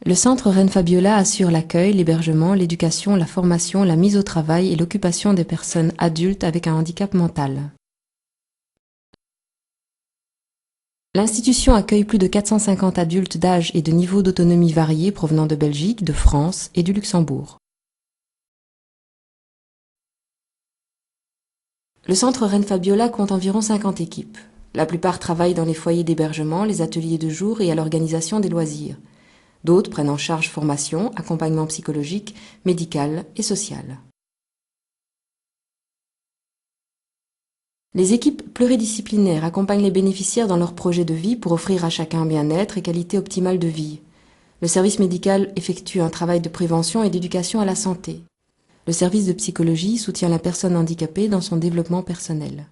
Le centre Reine Fabiola assure l'accueil, l'hébergement, l'éducation, la formation, la mise au travail et l'occupation des personnes adultes avec un handicap mental. L'institution accueille plus de 450 adultes d'âge et de niveau d'autonomie variés provenant de Belgique, de France et du Luxembourg. Le centre Reine Fabiola compte environ 50 équipes. La plupart travaillent dans les foyers d'hébergement, les ateliers de jour et à l'organisation des loisirs. D'autres prennent en charge formation, accompagnement psychologique, médical et social. Les équipes pluridisciplinaires accompagnent les bénéficiaires dans leurs projets de vie pour offrir à chacun bien-être et qualité optimale de vie. Le service médical effectue un travail de prévention et d'éducation à la santé. Le service de psychologie soutient la personne handicapée dans son développement personnel.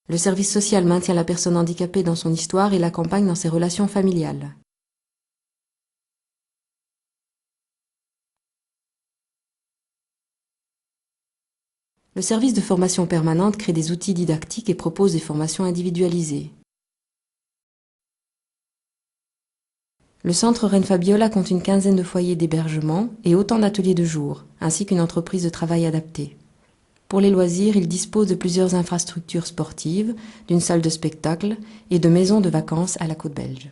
Le service social maintient la personne handicapée dans son histoire et l'accompagne dans ses relations familiales. Le service de formation permanente crée des outils didactiques et propose des formations individualisées. Le centre Reine Fabiola compte une quinzaine de foyers d'hébergement et autant d'ateliers de jour, ainsi qu'une entreprise de travail adaptée. Pour les loisirs, il dispose de plusieurs infrastructures sportives, d'une salle de spectacle et de maisons de vacances à la côte belge.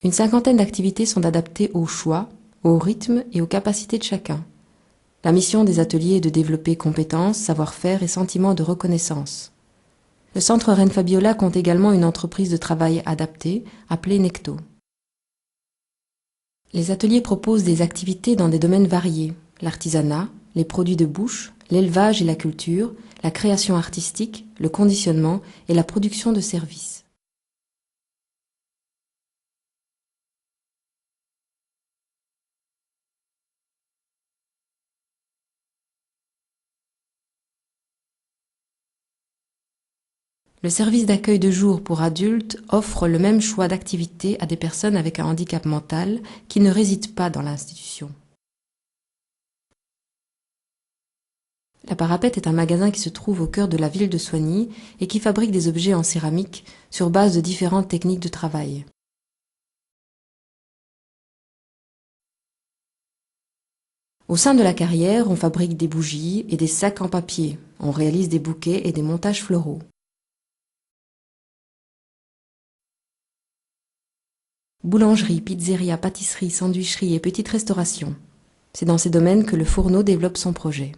Une cinquantaine d'activités sont adaptées au choix, au rythme et aux capacités de chacun. La mission des ateliers est de développer compétences, savoir-faire et sentiments de reconnaissance. Le centre Reine Fabiola compte également une entreprise de travail adaptée, appelée Necto. Les ateliers proposent des activités dans des domaines variés, l'artisanat, les produits de bouche, l'élevage et la culture, la création artistique, le conditionnement et la production de services. Le service d'accueil de jour pour adultes offre le même choix d'activités à des personnes avec un handicap mental qui ne résident pas dans l'institution. La Parapet est un magasin qui se trouve au cœur de la ville de Soignies et qui fabrique des objets en céramique sur base de différentes techniques de travail. Au sein de la carrière, on fabrique des bougies et des sacs en papier. On réalise des bouquets et des montages floraux. Boulangerie, pizzeria, pâtisserie, sandwicherie et petite restauration. C'est dans ces domaines que le Fourneau développe son projet.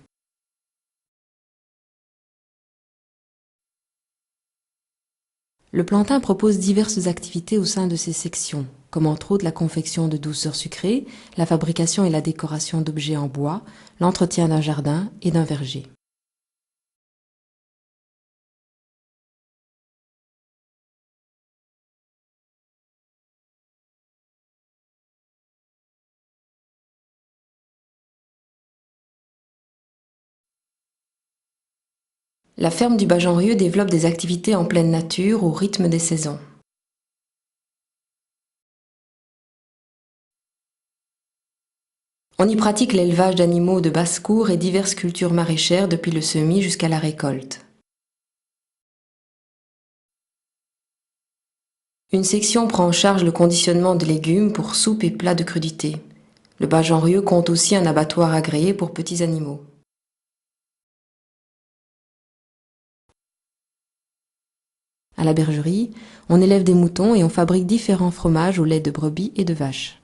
Le Plantin propose diverses activités au sein de ses sections, comme entre autres la confection de douceurs sucrées, la fabrication et la décoration d'objets en bois, l'entretien d'un jardin et d'un verger. La ferme du Bas-Janrieux développe des activités en pleine nature au rythme des saisons. On y pratique l'élevage d'animaux de basse-cour et diverses cultures maraîchères depuis le semis jusqu'à la récolte. Une section prend en charge le conditionnement de légumes pour soupe et plats de crudités. Le Bas-Janrieux compte aussi un abattoir agréé pour petits animaux. À la bergerie, on élève des moutons et on fabrique différents fromages au lait de brebis et de vache.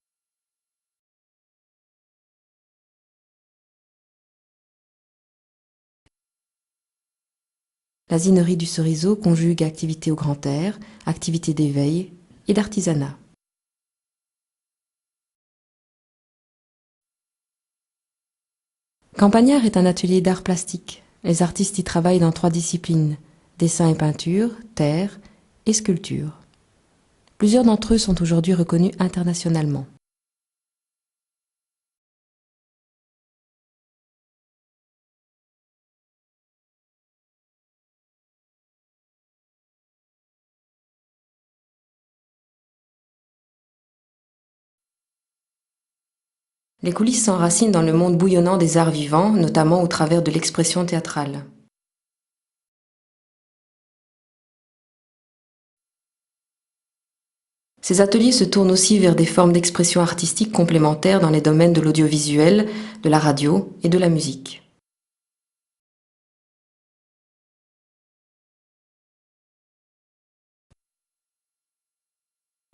L'asinerie du Ceriseau conjugue activités au grand air, activités d'éveil et d'artisanat. Campagnard est un atelier d'art plastique. Les artistes y travaillent dans 3 disciplines, dessin et peinture, terre et sculpture. Plusieurs d'entre eux sont aujourd'hui reconnus internationalement. Les coulisses s'enracinent dans le monde bouillonnant des arts vivants, notamment au travers de l'expression théâtrale. Ces ateliers se tournent aussi vers des formes d'expression artistique complémentaires dans les domaines de l'audiovisuel, de la radio et de la musique.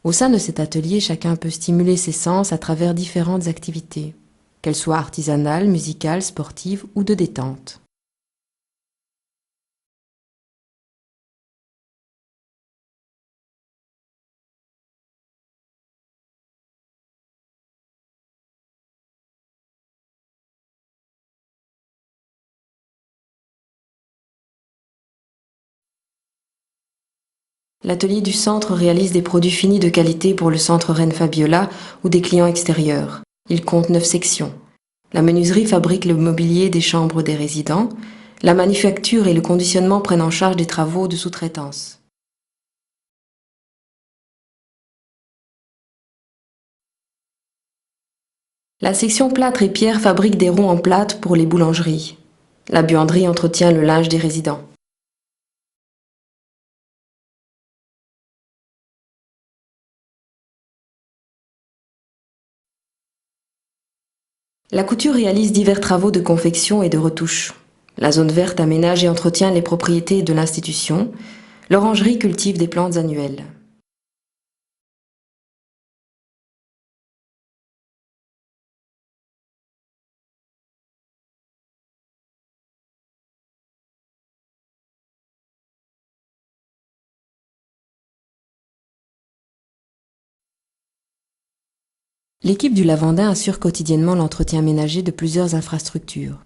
Au sein de cet atelier, chacun peut stimuler ses sens à travers différentes activités, qu'elles soient artisanales, musicales, sportives ou de détente. L'atelier du centre réalise des produits finis de qualité pour le centre Reine Fabiola ou des clients extérieurs. Il compte 9 sections. La menuiserie fabrique le mobilier des chambres des résidents. La manufacture et le conditionnement prennent en charge des travaux de sous-traitance. La section plâtre et pierre fabrique des ronds en plâtre pour les boulangeries. La buanderie entretient le linge des résidents. La couture réalise divers travaux de confection et de retouche. La zone verte aménage et entretient les propriétés de l'institution. L'orangerie cultive des plantes annuelles. L'équipe du Lavandin assure quotidiennement l'entretien ménager de plusieurs infrastructures.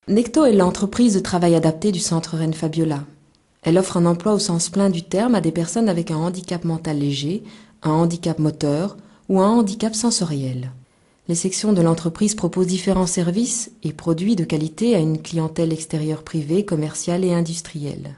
Necto est l'entreprise de travail adapté du centre Reine Fabiola. Elle offre un emploi au sens plein du terme à des personnes avec un handicap mental léger, un handicap moteur ou un handicap sensoriel. Les sections de l'entreprise proposent différents services et produits de qualité à une clientèle extérieure privée, commerciale et industrielle.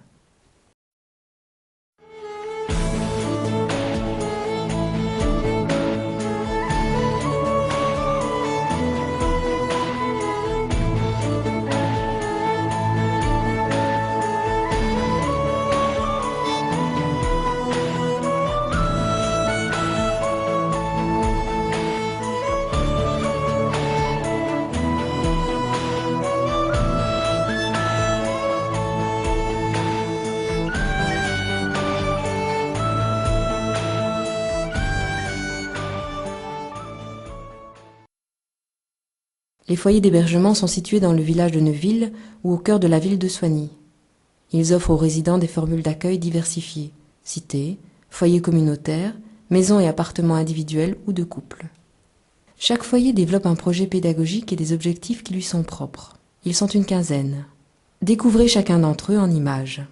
Les foyers d'hébergement sont situés dans le village de Neuville ou au cœur de la ville de Soigny. Ils offrent aux résidents des formules d'accueil diversifiées, cités, foyers communautaires, maisons et appartements individuels ou de couple. Chaque foyer développe un projet pédagogique et des objectifs qui lui sont propres. Ils sont une quinzaine. Découvrez chacun d'entre eux en images.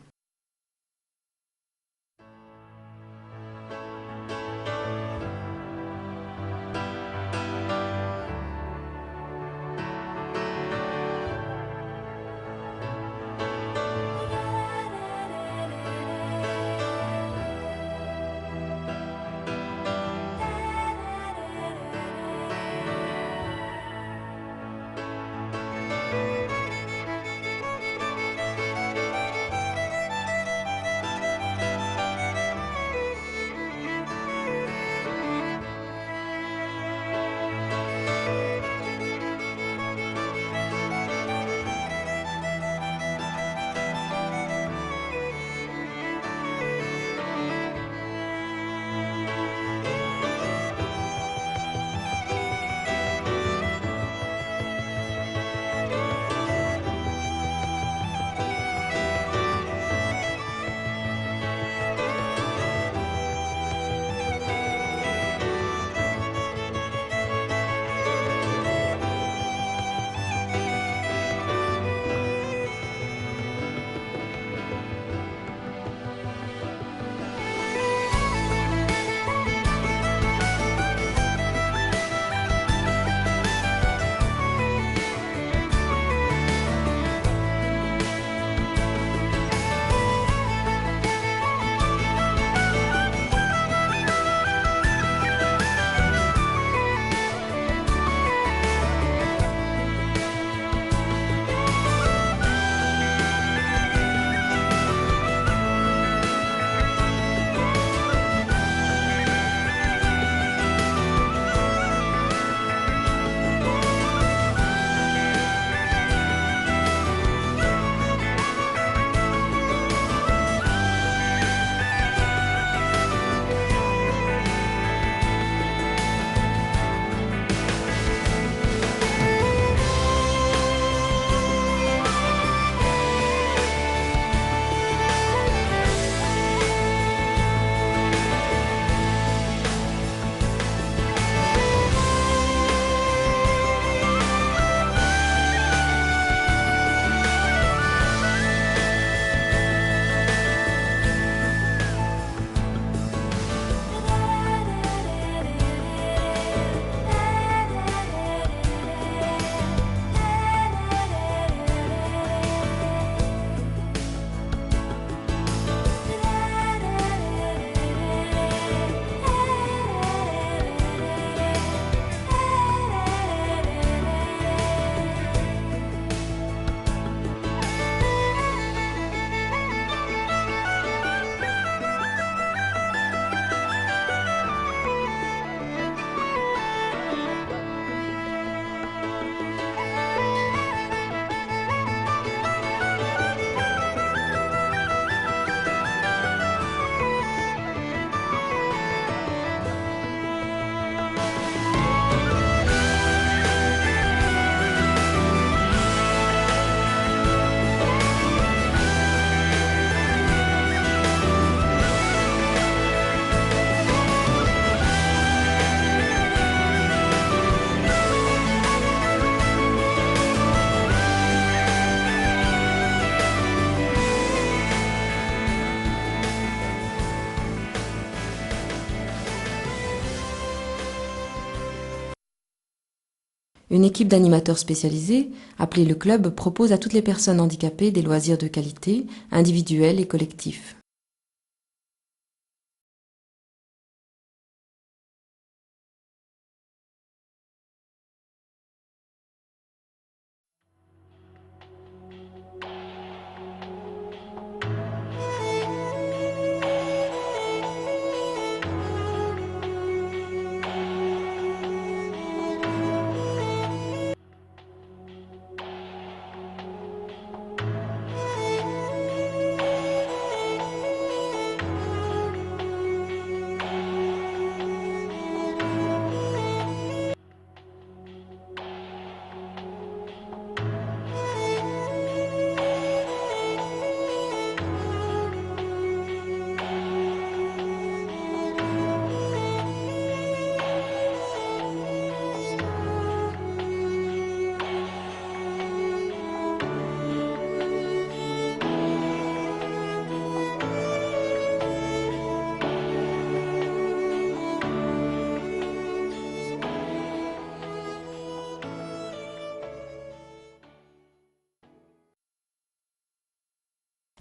Une équipe d'animateurs spécialisés, appelée le club, propose à toutes les personnes handicapées des loisirs de qualité, individuels et collectifs.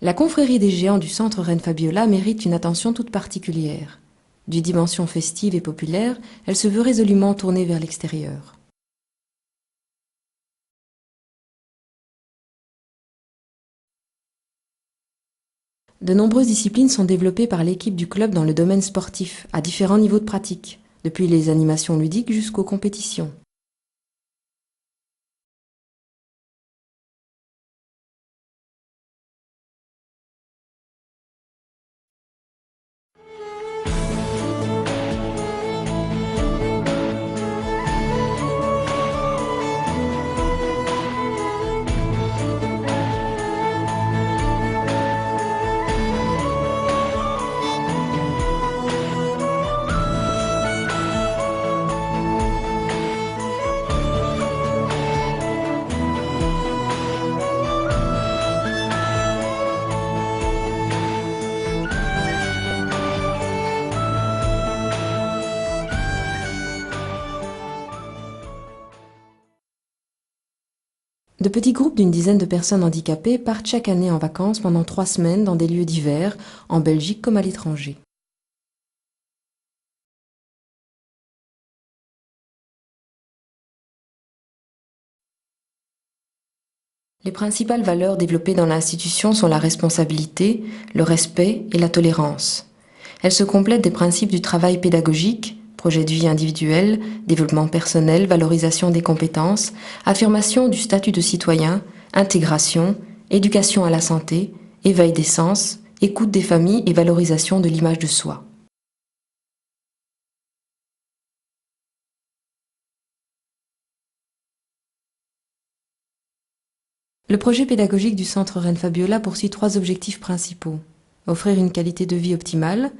La confrérie des géants du centre Reine Fabiola mérite une attention toute particulière. D'une dimension festive et populaire, elle se veut résolument tournée vers l'extérieur. De nombreuses disciplines sont développées par l'équipe du club dans le domaine sportif, à différents niveaux de pratique, depuis les animations ludiques jusqu'aux compétitions. De petits groupes d'une dizaine de personnes handicapées partent chaque année en vacances pendant 3 semaines dans des lieux divers, en Belgique comme à l'étranger. Les principales valeurs développées dans l'institution sont la responsabilité, le respect et la tolérance. Elles se complètent des principes du travail pédagogique, projet de vie individuel, développement personnel, valorisation des compétences, affirmation du statut de citoyen, intégration, éducation à la santé, éveil des sens, écoute des familles et valorisation de l'image de soi. Le projet pédagogique du Centre Reine Fabiola poursuit 3 objectifs principaux. Offrir une qualité de vie optimale,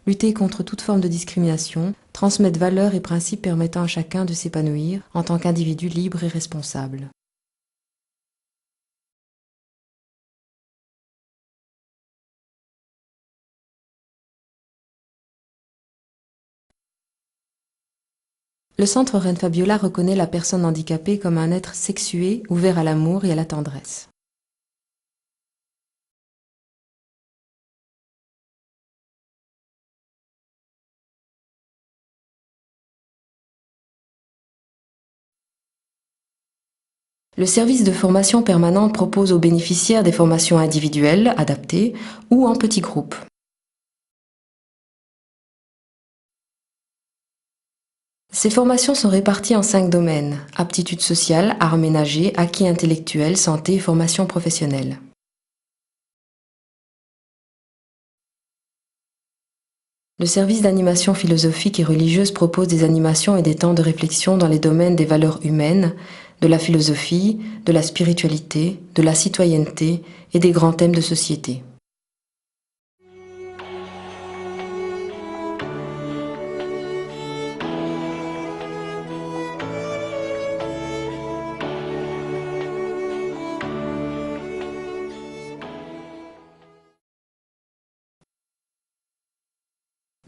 lutter contre toute forme de discrimination, transmettre valeurs et principes permettant à chacun de s'épanouir en tant qu'individu libre et responsable. Le Centre Reine Fabiola reconnaît la personne handicapée comme un être sexué, ouvert à l'amour et à la tendresse. Le service de formation permanente propose aux bénéficiaires des formations individuelles, adaptées, ou en petits groupes. Ces formations sont réparties en 5 domaines: aptitudes sociales, arts ménagers, acquis intellectuels, santé et formation professionnelle. Le service d'animation philosophique et religieuse propose des animations et des temps de réflexion dans les domaines des valeurs humaines, de la philosophie, de la spiritualité, de la citoyenneté et des grands thèmes de société.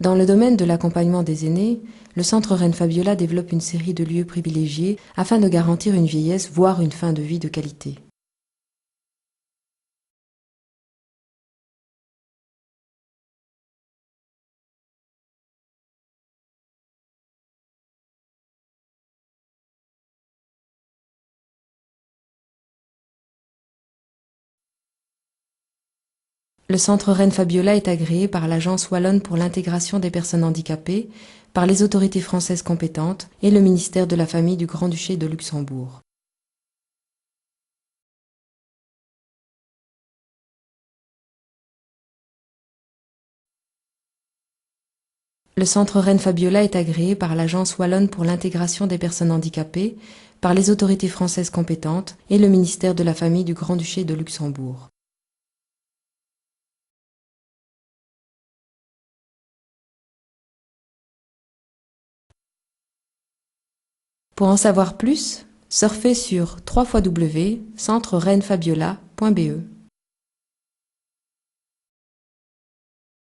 Dans le domaine de l'accompagnement des aînés, le Centre Reine Fabiola développe une série de lieux privilégiés afin de garantir une vieillesse, voire une fin de vie de qualité. Le Centre Reine Fabiola est agréé par l'Agence wallonne pour l'intégration des personnes handicapées, par les autorités françaises compétentes et le ministère de la Famille du Grand-Duché de Luxembourg. Le Centre Reine Fabiola est agréé par l'Agence wallonne pour l'intégration des personnes handicapées, par les autorités françaises compétentes et le ministère de la Famille du Grand-Duché de Luxembourg. Pour en savoir plus, surfez sur www.centrereignefabiola.be.